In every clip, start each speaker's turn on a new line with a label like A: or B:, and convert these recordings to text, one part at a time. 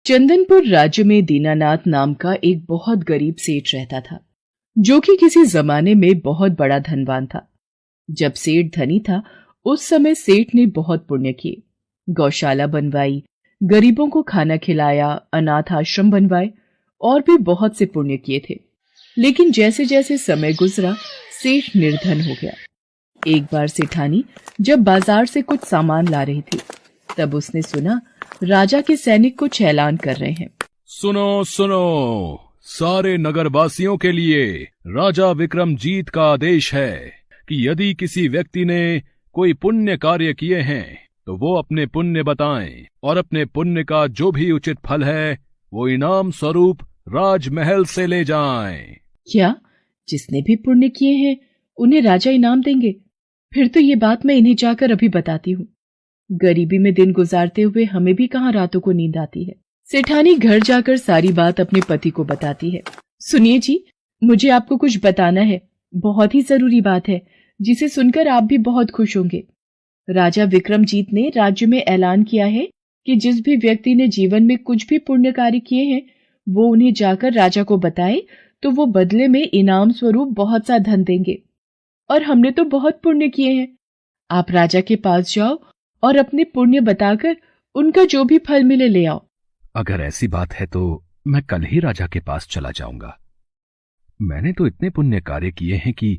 A: चंदनपुर राज्य में दीनानाथ नाम का एक बहुत गरीब सेठ रहता था, जो कि किसी जमाने में बहुत बड़ा धनवान था। जब सेठ धनी था, उस समय सेठ ने बहुत पुण्य किए। गौशाला बनवाई, गरीबों को खाना खिलाया, अनाथ आश्रम बनवाए और भी बहुत से पुण्य किए थे। लेकिन जैसे जैसे समय गुजरा, सेठ निर्धन हो गया। एक बार सेठानी जब बाजार से कुछ सामान ला रही थी, तब उसने सुना राजा के सैनिक कुछ ऐलान कर रहे हैं।
B: सुनो सुनो, सारे नगरवासियों के लिए राजा विक्रमजीत का आदेश है कि यदि किसी व्यक्ति ने कोई पुण्य कार्य किए हैं तो वो अपने पुण्य बताएं और अपने पुण्य का जो भी उचित फल है वो इनाम स्वरूप राजमहल से ले जाएं।
A: क्या? जिसने भी पुण्य किए हैं उन्हें राजा इनाम देंगे? फिर तो ये बात मैं इन्हें जाकर अभी बताती हूँ। गरीबी में दिन गुजारते हुए हमें भी कहाँ रातों को नींद आती है। सेठानी घर जाकर सारी बात अपने पति को बताती है। सुनिए जी, मुझे आपको कुछ बताना है। बहुत ही जरूरी बात है, जिसे सुनकर आप भी बहुत खुश होंगे। राजा विक्रमजीत ने राज्य में ऐलान किया है कि जिस भी व्यक्ति ने जीवन में कुछ भी पुण्य कार्य किए हैं, वो उन्हें जाकर राजा को बताए तो वो बदले में इनाम स्वरूप बहुत सा धन देंगे। और हमने तो बहुत पुण्य किए हैं। आप राजा के पास जाओ और अपने पुण्य बताकर उनका जो भी फल मिले ले आओ।
B: अगर ऐसी बात है तो मैं कल ही राजा के पास चला जाऊंगा। मैंने तो इतने पुण्य कार्य किए हैं कि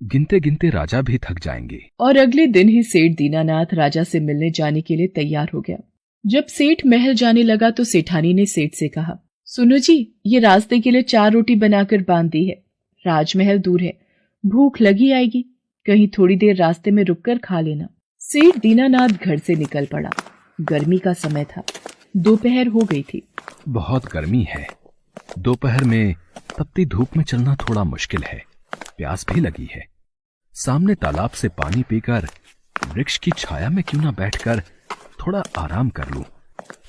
B: गिनते गिनते राजा भी थक जाएंगे।
A: और अगले दिन ही सेठ दीनानाथ राजा से मिलने जाने के लिए तैयार हो गया। जब सेठ महल जाने लगा तो सेठानी ने सेठ से कहा, सुनो जी, ये रास्ते के लिए 4 रोटी बनाकर बांध दी है। राजमहल दूर है, भूख लगी आएगी, कहीं थोड़ी देर रास्ते में रुककर खा लेना। सेठ दीनानाथ घर से निकल पड़ा। गर्मी का समय था, दोपहर हो गई थी।
B: बहुत गर्मी है, दोपहर में तपती धूप में चलना थोड़ा मुश्किल है। प्यास भी लगी है। सामने तालाब से पानी पीकर वृक्ष की छाया में क्यों ना बैठकर थोड़ा आराम कर लूं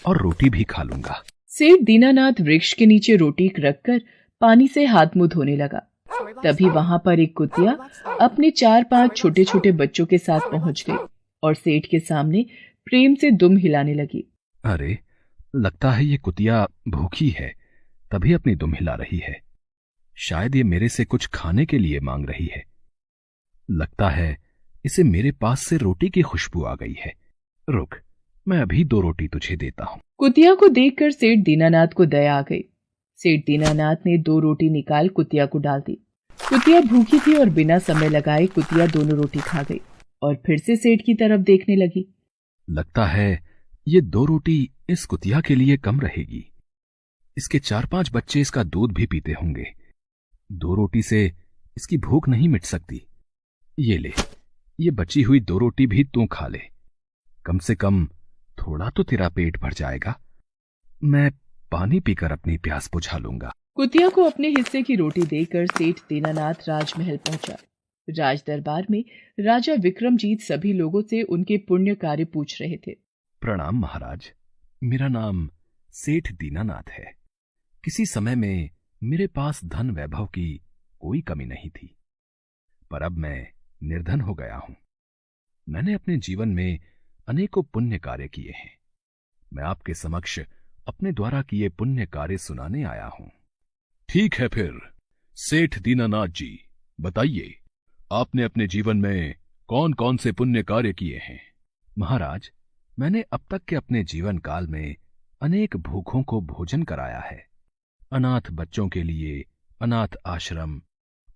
B: और रोटी भी खा लूंगा।
A: सेठ दीनानाथ वृक्ष के नीचे रोटी रखकर पानी से हाथ मुंह धोने लगा। तभी वहां पर एक कुतिया अपने 4-5 छोटे छोटे बच्चों के साथ पहुंच गई और सेठ के सामने प्रेम से दुम हिलाने लगी।
B: अरे, लगता है ये कुतिया भूखी है, तभी अपनी दुम हिला रही है। शायद ये मेरे से कुछ खाने के लिए मांग रही है। लगता है इसे मेरे पास से रोटी की खुशबू आ गई है। रुक, मैं अभी 2 रोटी तुझे देता हूँ।
A: कुतिया को देखकर सेठ दीनानाथ को दया आ गई। सेठ दीनानाथ ने 2 रोटी निकाल कुतिया को डाल दी। कुतिया भूखी थी और बिना समय लगाए कुतिया दोनों रोटी खा गई और फिर से सेठ की तरफ देखने लगी।
B: लगता है ये 2 रोटी इस कुतिया के लिए कम रहेगी। इसके 4-5 बच्चे इसका दूध भी पीते होंगे। 2 रोटी से इसकी भूख नहीं मिट सकती। ये ले, ये बची हुई 2 रोटी भी तू खा ले। कम से कम थोड़ा तो तेरा पेट भर जाएगा। मैं पानी पीकर अपनी प्यास बुझा लूंगा।
A: कुतिया को अपने हिस्से की रोटी देकर सेठ दीनानाथ राजमहल पहुंचा। राज दरबार में राजा विक्रमजीत सभी लोगों से उनके पुण्य कार्य पूछ रहे थे।
B: प्रणाम महाराज, मेरा नाम सेठ दीनानाथ है। किसी समय में मेरे पास धन वैभव की कोई कमी नहीं थी, पर अब मैं निर्धन हो गया हूं। मैंने अपने जीवन में अनेकों पुण्य कार्य किए हैं। मैं आपके समक्ष अपने द्वारा किए पुण्य कार्य सुनाने आया हूं। ठीक है फिर सेठ दीनानाथ जी, बताइए आपने अपने जीवन में कौन कौन से पुण्य कार्य किए हैं। महाराज, मैंने अब तक के अपने जीवन काल में अनेक भूखों को भोजन कराया है। अनाथ बच्चों के लिए अनाथ आश्रम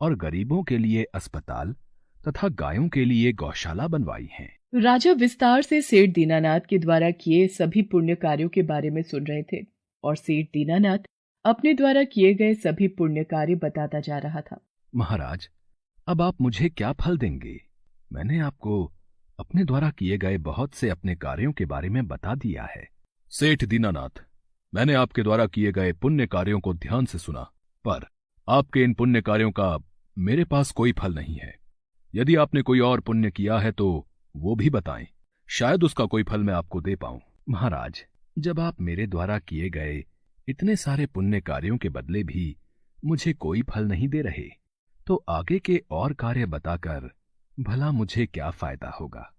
B: और गरीबों के लिए अस्पताल तथा गायों के लिए गौशाला बनवाई हैं।
A: राजा विस्तार से सेठ दीनानाथ के द्वारा किए सभी पुण्य कार्यों के बारे में सुन रहे थे और सेठ दीनानाथ अपने द्वारा किए गए सभी पुण्य कार्य बताता जा रहा था।
B: महाराज, अब आप मुझे क्या फल देंगे? मैंने आपको अपने द्वारा किए गए बहुत से अपने कार्यों के बारे में बता दिया है। सेठ दीनानाथ, मैंने आपके द्वारा किए गए पुण्य कार्यों को ध्यान से सुना, पर आपके इन पुण्य कार्यों का मेरे पास कोई फल नहीं है। यदि आपने कोई और पुण्य किया है तो वो भी बताएं, शायद उसका कोई फल मैं आपको दे पाऊं। महाराज, जब आप मेरे द्वारा किए गए इतने सारे पुण्य कार्यों के बदले भी मुझे कोई फल नहीं दे रहे, तो आगे के और कार्य बताकर भला मुझे क्या फायदा होगा।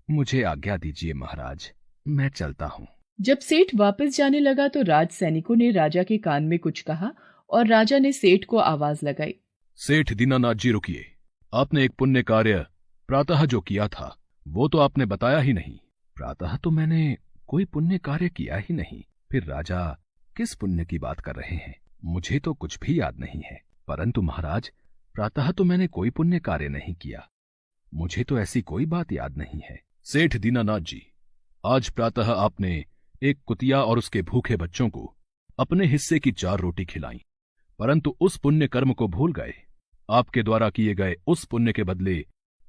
B: मुझे आज्ञा दीजिए महाराज, मैं चलता हूं।
A: जब सेठ वापस जाने लगा तो राज सैनिकों ने राजा के कान में कुछ कहा और राजा ने सेठ को आवाज लगाई।
B: सेठ दीनानाथ जी रुकिए, आपने एक पुण्य कार्य प्रातः जो किया था वो तो आपने बताया ही नहीं। प्रातः तो मैंने कोई पुण्य कार्य किया ही नहीं। फिर राजा किस पुण्य की बात कर रहे हैं? मुझे तो कुछ भी याद नहीं है। परंतु महाराज, प्रातः तो मैंने कोई पुण्य कार्य नहीं किया। मुझे तो ऐसी कोई बात याद नहीं है। सेठ दीनानाथ जी, आज प्रातः आपने एक कुतिया और उसके भूखे बच्चों को अपने हिस्से की 4 रोटी खिलाई, परंतु उस पुण्य कर्म को भूल गए। आपके द्वारा किए गए उस पुण्य के बदले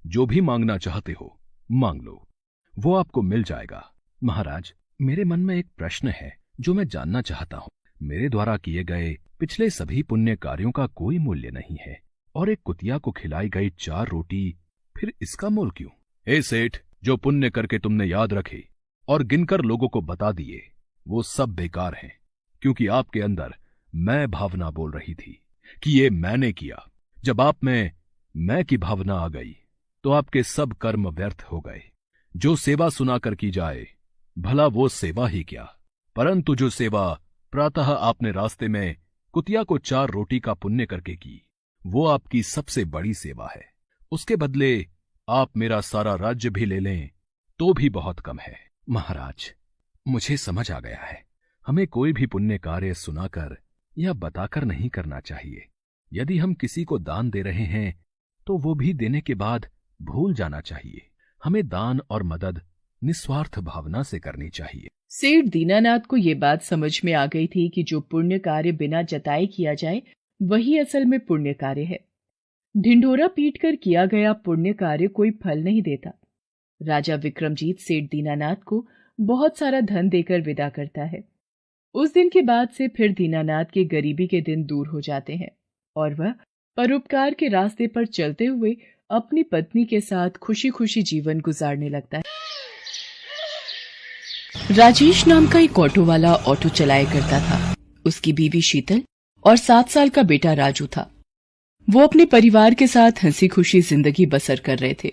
B: जो भी मांगना चाहते हो मांग लो, वो आपको मिल जाएगा। महाराज, मेरे मन में एक प्रश्न है जो मैं जानना चाहता हूँ। मेरे द्वारा किए गए पिछले सभी पुण्य कार्यों का कोई मूल्य नहीं है, और एक कुतिया को खिलाई गई 4 रोटी, फिर इसका मोल क्यों? हे सेठ, जो पुण्य करके तुमने याद रखे और गिनकर लोगों को बता दिए, वो सब बेकार हैं, क्योंकि आपके अंदर मैं भावना बोल रही थी कि ये मैंने किया। जब आप में मैं की भावना आ गई तो आपके सब कर्म व्यर्थ हो गए। जो सेवा सुनाकर की जाए, भला वो सेवा ही क्या, परंतु जो सेवा प्रातः आपने रास्ते में कुतिया को 4 रोटी का पुण्य करके की, वो आपकी सबसे बड़ी सेवा है। उसके बदले आप मेरा सारा राज्य भी ले लें तो भी बहुत कम है। महाराज, मुझे समझ आ गया है, हमें कोई भी पुण्य कार्य सुनाकर या बताकर नहीं करना चाहिए। यदि हम किसी को दान दे रहे हैं तो वो भी देने के बाद भूल जाना चाहिए। हमें दान और मदद निस्वार्थ भावना से करनी चाहिए।
A: सेठ दीनानाथ को ये बात समझ में आ गई थी कि जो पुण्य कार्य बिना जताए किया जाए वही असल में पुण्य कार्य है। ढिंढोरा पीटकर किया गया पुण्य कार्य कोई फल नहीं देता। राजा विक्रमजीत सेठ दीनानाथ को बहुत सारा धन देकर विदा करता है। उस दिन के बाद से फिर दीनानाथ के गरीबी के दिन दूर हो जाते हैं और वह परोपकार के रास्ते पर चलते हुए अपनी पत्नी के साथ खुशी खुशी जीवन गुजारने लगता है। राजेश नाम का एक ऑटो वाला ऑटो चलाया करता था। उसकी बीवी शीतल और 7 साल का बेटा राजू था। वो अपने परिवार के साथ हंसी खुशी जिंदगी बसर कर रहे थे।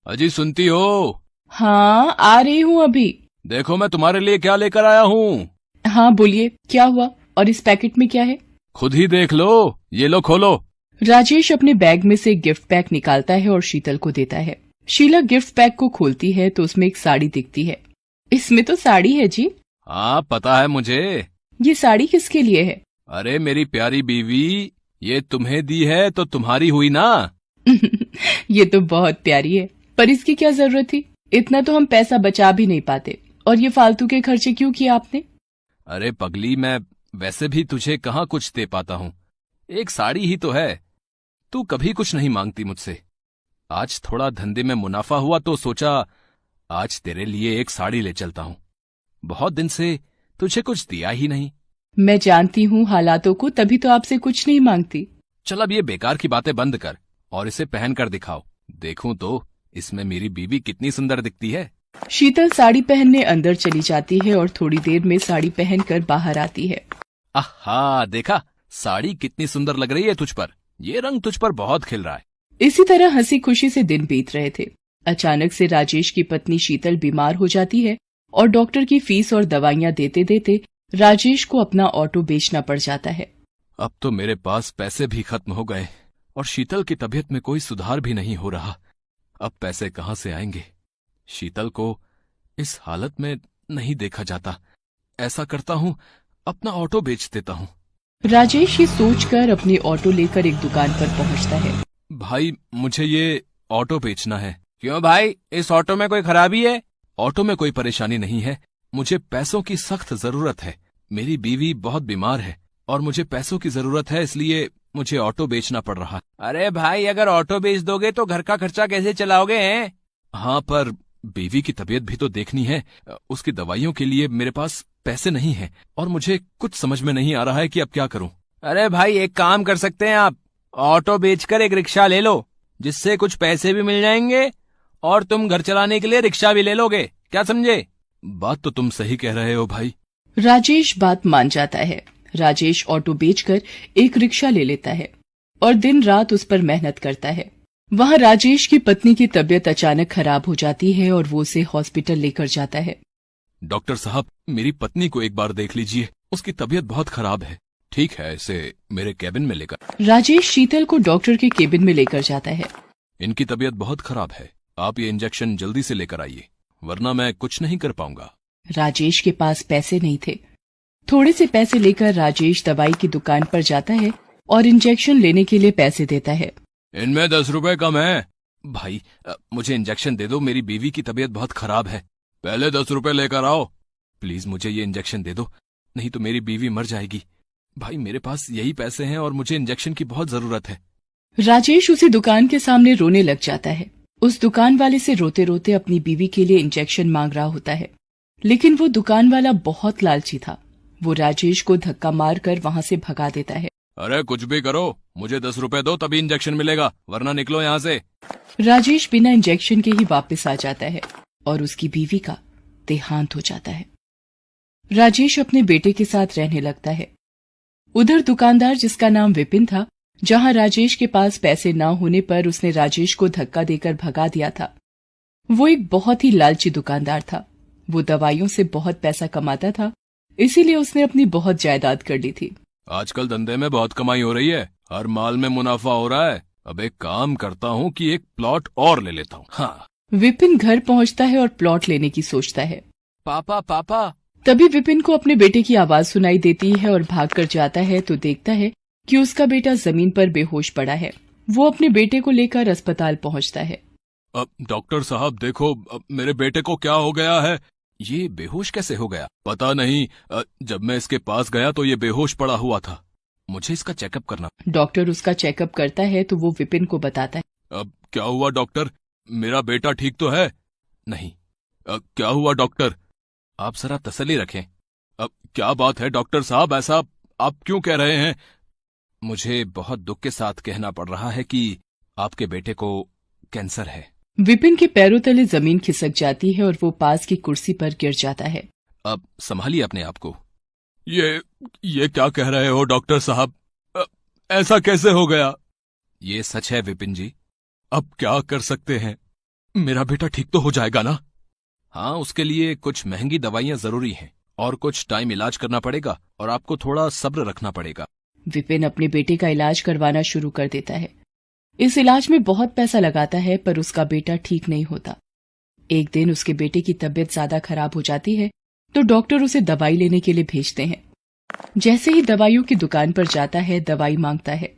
B: अजी सुनती हो?
A: हाँ, आ रही हूँ अभी।
B: देखो मैं तुम्हारे लिए क्या लेकर आया हूँ।
A: हाँ बोलिए, क्या हुआ? और इस पैकेट में क्या है?
B: खुद ही देख लो, ये लो खोलो।
A: राजेश अपने बैग में से गिफ्ट पैक निकालता है और शीतल को देता है। शीला गिफ्ट पैक को खोलती है तो उसमें एक साड़ी दिखती है। इसमें तो साड़ी है जी।
B: हाँ पता है मुझे।
A: ये साड़ी किसके लिए है?
B: अरे मेरी प्यारी बीवी, ये तुम्हें दी है तो तुम्हारी हुई ना।
A: ये तो बहुत प्यारी है, पर इसकी क्या जरूरत थी? इतना तो हम पैसा बचा भी नहीं पाते, और ये फालतू के खर्चे क्यों किए आपने?
B: अरे पगली, मैं वैसे भी तुझे कहाँ कुछ दे पाता हूँ, एक साड़ी ही तो है। तू कभी कुछ नहीं मांगती मुझसे। आज थोड़ा धंधे में मुनाफा हुआ तो सोचा आज तेरे लिए एक साड़ी ले चलता हूँ। बहुत दिन से तुझे कुछ दिया ही नहीं।
A: मैं जानती हूँ हालातों को, तभी तो आपसे कुछ नहीं मांगती।
B: चल अब ये बेकार की बातें बंद कर और इसे पहन कर दिखाओ, देखूं तो इसमें मेरी बीवी कितनी सुंदर दिखती है।
A: शीतल साड़ी पहनने अंदर चली जाती है और थोड़ी देर में साड़ी पहनकर बाहर आती है।
B: आहा, देखा साड़ी कितनी सुंदर लग रही है तुझ पर। ये रंग तुझ पर बहुत खिल रहा है।
A: इसी तरह हंसी खुशी से दिन बीत रहे थे। अचानक से राजेश की पत्नी शीतल बीमार हो जाती है और डॉक्टर की फीस और दवाइयां देते देते राजेश को अपना ऑटो बेचना पड़ जाता है।
B: अब तो मेरे पास पैसे भी खत्म हो गए और शीतल की तबीयत में कोई सुधार भी नहीं हो रहा। अब पैसे कहाँ से आएंगे? शीतल को इस हालत में नहीं देखा जाता। ऐसा करता हूँ, अपना ऑटो बेच देता हूँ।
A: राजेश ये सोचकर अपनी ऑटो लेकर एक दुकान पर पहुँचता है।
B: भाई, मुझे ये ऑटो बेचना है। क्यों भाई, इस ऑटो में कोई खराबी है? ऑटो में कोई परेशानी नहीं है, मुझे पैसों की सख्त जरूरत है। मेरी बीवी बहुत बीमार है और मुझे पैसों की जरूरत है, इसलिए मुझे ऑटो बेचना पड़ रहा।
C: अरे भाई, अगर ऑटो बेच दोगे तो घर का खर्चा कैसे चलाओगे हैं?
B: हाँ, पर बीवी की तबीयत भी तो देखनी है। उसकी दवाइयों के लिए मेरे पास पैसे नहीं हैं और मुझे कुछ समझ में नहीं आ रहा है कि अब क्या करूं।
C: अरे भाई, एक काम कर सकते हैं आप, ऑटो बेचकर एक रिक्शा ले लो, जिससे कुछ पैसे भी मिल जाएंगे और तुम घर चलाने के लिए रिक्शा भी ले लोगे। क्या समझे?
B: बात तो तुम सही कह रहे हो भाई।
A: राजेश बात मान जाता है। राजेश ऑटो बेचकर एक रिक्शा ले लेता है और दिन रात उस पर मेहनत करता है। वहां राजेश की पत्नी की तबीयत अचानक खराब हो जाती है और वो उसे हॉस्पिटल लेकर जाता है।
B: डॉक्टर साहब, मेरी पत्नी को एक बार देख लीजिए, उसकी तबीयत बहुत खराब है। ठीक है, इसे मेरे केबिन में लेकर।
A: राजेश शीतल को डॉक्टर के केबिन में लेकर जाता है।
B: इनकी तबीयत बहुत खराब है, आप ये इंजेक्शन जल्दी से लेकर आइए, वरना मैं कुछ नहीं कर पाऊंगा।
A: राजेश के पास पैसे नहीं थे। थोड़े से पैसे लेकर राजेश दवाई की दुकान पर जाता है और इंजेक्शन लेने के लिए पैसे देता है।
B: इनमें 10 रुपए कम है। भाई, मुझे इंजेक्शन दे दो, मेरी बीवी की तबीयत बहुत खराब है। पहले 10 रुपए लेकर आओ। प्लीज मुझे ये इंजेक्शन दे दो, नहीं तो मेरी बीवी मर जाएगी। भाई, मेरे पास यही पैसे हैं और मुझे इंजेक्शन की बहुत जरूरत है।
A: राजेश उसी दुकान के सामने रोने लग जाता है। उस दुकान वाले से रोते रोते अपनी बीवी के लिए इंजेक्शन मांग रहा होता है, लेकिन वो दुकान वाला बहुत लालची था। वो राजेश को धक्का मारकर वहां से भगा देता है।
B: अरे कुछ भी करो, मुझे 10 रुपए दो, तभी इंजेक्शन मिलेगा, वरना निकलो यहाँ से।
A: राजेश बिना इंजेक्शन के ही वापस आ जाता है और उसकी बीवी का देहांत हो जाता है। राजेश अपने बेटे के साथ रहने लगता है। उधर दुकानदार, जिसका नाम विपिन था, जहां राजेश के पास पैसे न होने पर उसने राजेश को धक्का देकर भगा दिया था, वो एक बहुत ही लालची दुकानदार था। वो दवाइयों से बहुत पैसा कमाता था, इसीलिए उसने अपनी बहुत जायदाद कर ली थी।
B: आजकल धंधे में बहुत कमाई हो रही है, हर माल में मुनाफा हो रहा है। अब एक काम करता हूँ कि एक प्लॉट और ले लेता हूँ। हाँ।
A: विपिन घर पहुंचता है और प्लॉट लेने की सोचता है।
C: पापा पापा।
A: तभी विपिन को अपने बेटे की आवाज सुनाई देती है और भागकर जाता है तो देखता है कि उसका बेटा जमीन पर बेहोश पड़ा है। वो अपने बेटे को लेकर अस्पताल पहुंचता है।
B: अब डॉक्टर साहब देखो, अब मेरे बेटे को क्या हो गया है? ये बेहोश कैसे हो गया? पता नहीं, जब मैं इसके पास गया तो ये बेहोश पड़ा हुआ था। मुझे इसका चेकअप करना।
A: डॉक्टर उसका चेकअप करता है तो वो विपिन को बताता है।
B: अब क्या हुआ डॉक्टर? मेरा बेटा ठीक तो है? नहीं। क्या हुआ डॉक्टर? आप जरा तसल्ली रखें। अब क्या बात है डॉक्टर साहब, ऐसा आप क्यों कह रहे हैं? मुझे बहुत दुख के साथ कहना पड़ रहा है कि आपके बेटे को कैंसर है।
A: विपिन के पैरों तले जमीन खिसक जाती है और वो पास की कुर्सी पर गिर जाता है।
B: अब संभालिए अपने आप को। ये क्या कह रहे हो डॉक्टर साहब? ऐसा कैसे हो गया? ये सच है विपिन जी। अब क्या कर सकते हैं? मेरा बेटा ठीक तो हो जाएगा ना? हाँ, उसके लिए कुछ महंगी दवाइयां जरूरी हैं और कुछ टाइम इलाज करना पड़ेगा और आपको थोड़ा सब्र रखना पड़ेगा।
A: विपिन अपने बेटे का इलाज करवाना शुरू कर देता है। इस इलाज में बहुत पैसा लगाता है, पर उसका बेटा ठीक नहीं होता। एक दिन उसके बेटे की तबीयत ज्यादा खराब हो जाती है तो डॉक्टर उसे दवाई लेने के लिए भेजते हैं। जैसे ही दवाइयों की दुकान पर जाता है, दवाई मांगता है।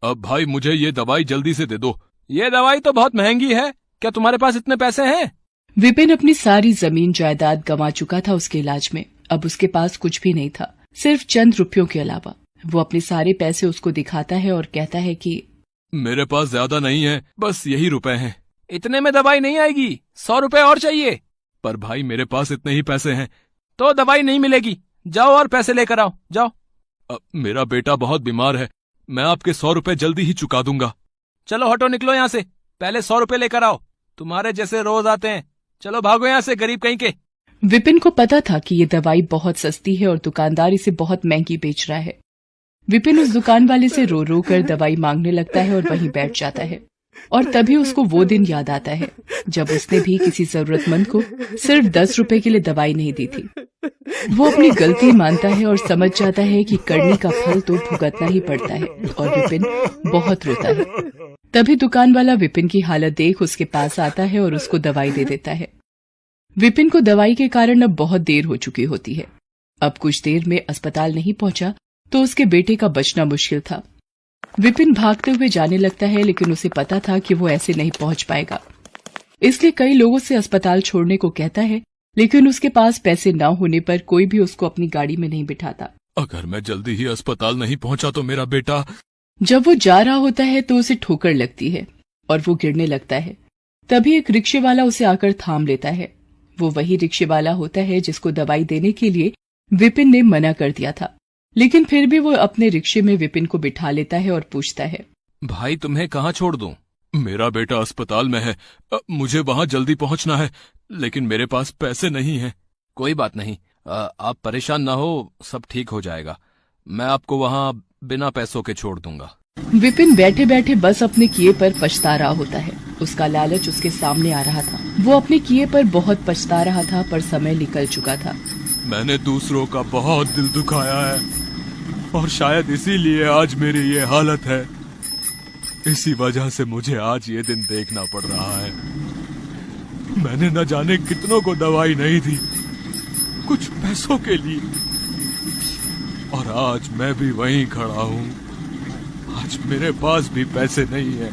B: अब भाई, मुझे ये दवाई जल्दी से दे दो।
C: ये दवाई तो बहुत महंगी है, क्या तुम्हारे पास इतने पैसे हैं?
A: विपिन अपनी सारी जमीन जायदाद गंवा चुका था उसके इलाज में। अब उसके पास कुछ भी नहीं था, सिर्फ चंद रुपयों के अलावा। वो अपने सारे पैसे उसको दिखाता है और कहता है कि
B: मेरे पास ज्यादा नहीं है, बस यही रुपए हैं।
C: इतने में दवाई नहीं आएगी, 100 रुपए और चाहिए।
B: पर भाई, मेरे पास इतने ही पैसे हैं।
C: तो दवाई नहीं मिलेगी, जाओ और पैसे लेकर आओ, जाओ।
B: मेरा बेटा बहुत बीमार है, मैं आपके 100 रुपए जल्दी ही चुका दूंगा।
C: चलो हटो, निकलो यहाँ से, पहले 100 रुपए लेकर आओ। तुम्हारे जैसे रोज आते हैं, चलो भागो यहाँ से, गरीब कहीं के।
A: विपिन को पता था कि ये दवाई बहुत सस्ती है और दुकानदार इसे बहुत महंगी बेच रहा है। विपिन उस दुकान वाले से रो रो कर दवाई मांगने लगता है और वहीं बैठ जाता है। और तभी उसको वो दिन याद आता है जब उसने भी किसी जरूरतमंद को सिर्फ 10 रुपए के लिए दवाई नहीं दी थी। वो अपनी गलती मानता है और समझ जाता है कि करने का फल तो भुगतना ही पड़ता है, और विपिन बहुत रोता है। तभी दुकान वाला विपिन की हालत देख उसके पास आता है और उसको दवाई दे देता है। विपिन को दवाई के कारण अब बहुत देर हो चुकी होती है। अब कुछ देर में अस्पताल नहीं पहुंचा तो उसके बेटे का बचना मुश्किल था। विपिन भागते हुए जाने लगता है, लेकिन उसे पता था कि वो ऐसे नहीं पहुंच पाएगा, इसलिए कई लोगों से अस्पताल छोड़ने को कहता है, लेकिन उसके पास पैसे न होने पर कोई भी उसको अपनी गाड़ी में नहीं बिठाता।
B: अगर मैं जल्दी ही अस्पताल नहीं पहुंचा तो मेरा बेटा।
A: जब वो जा रहा होता है तो उसे ठोकर लगती है और वो गिरने लगता है। तभी एक रिक्शे वाला उसे आकर थाम लेता है। वो वही रिक्शे वाला होता है जिसको दवाई देने के लिए विपिन ने मना कर दिया था, लेकिन फिर भी वो अपने रिक्शे में विपिन को बिठा लेता है और पूछता है,
B: भाई तुम्हें कहाँ छोड़ दूं? मेरा बेटा अस्पताल में है, मुझे वहाँ जल्दी पहुँचना है, लेकिन मेरे पास पैसे नहीं हैं। कोई बात नहीं, आप परेशान ना हो, सब ठीक हो जाएगा। मैं आपको वहाँ बिना पैसों के छोड़ दूंगा।
A: विपिन बैठे बैठे बस अपने किए पर पछता रहा होता है। उसका लालच उसके सामने आ रहा था। वो अपने किए पर बहुत पछता रहा था, पर समय निकल चुका था।
C: मैंने दूसरों का बहुत दिल दुखाया है और शायद इसीलिए आज मेरी ये हालत है। इसी वजह से मुझे आज ये दिन देखना पड़ रहा है। मैंने न जाने कितनों को दवाई नहीं दी, कुछ पैसों के लिए, और आज मैं भी वहीं खड़ा हूँ। आज मेरे पास भी पैसे नहीं है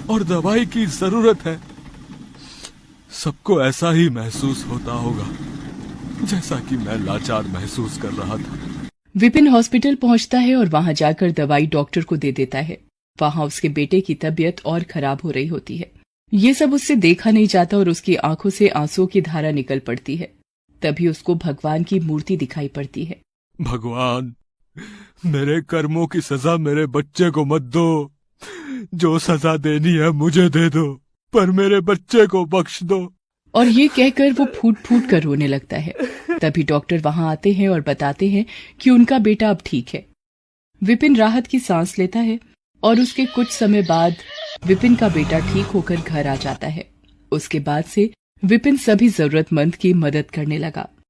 C: और दवाई की जरूरत है। सबको ऐसा ही महसूस होता होगा जैसा कि मैं लाचार महसूस कर रहा था।
A: विपिन हॉस्पिटल पहुंचता है और वहां जाकर दवाई डॉक्टर को दे देता है। वहां उसके बेटे की तबीयत और खराब हो रही होती है। ये सब उससे देखा नहीं जाता और उसकी आंखों से आंसुओं की धारा निकल पड़ती है। तभी उसको भगवान की मूर्ति दिखाई पड़ती है।
C: भगवान, मेरे कर्मों की सजा मेरे बच्चे को मत दो। जो सजा देनी है मुझे दे दो, पर मेरे बच्चे को बख्श दो।
A: और ये कहकर वो फूट फूट कर रोने लगता है। तभी डॉक्टर वहां आते हैं और बताते हैं कि उनका बेटा अब ठीक है। विपिन राहत की सांस लेता है और उसके कुछ समय बाद विपिन का बेटा ठीक होकर घर आ जाता है। उसके बाद से विपिन सभी जरूरतमंद की मदद करने लगा।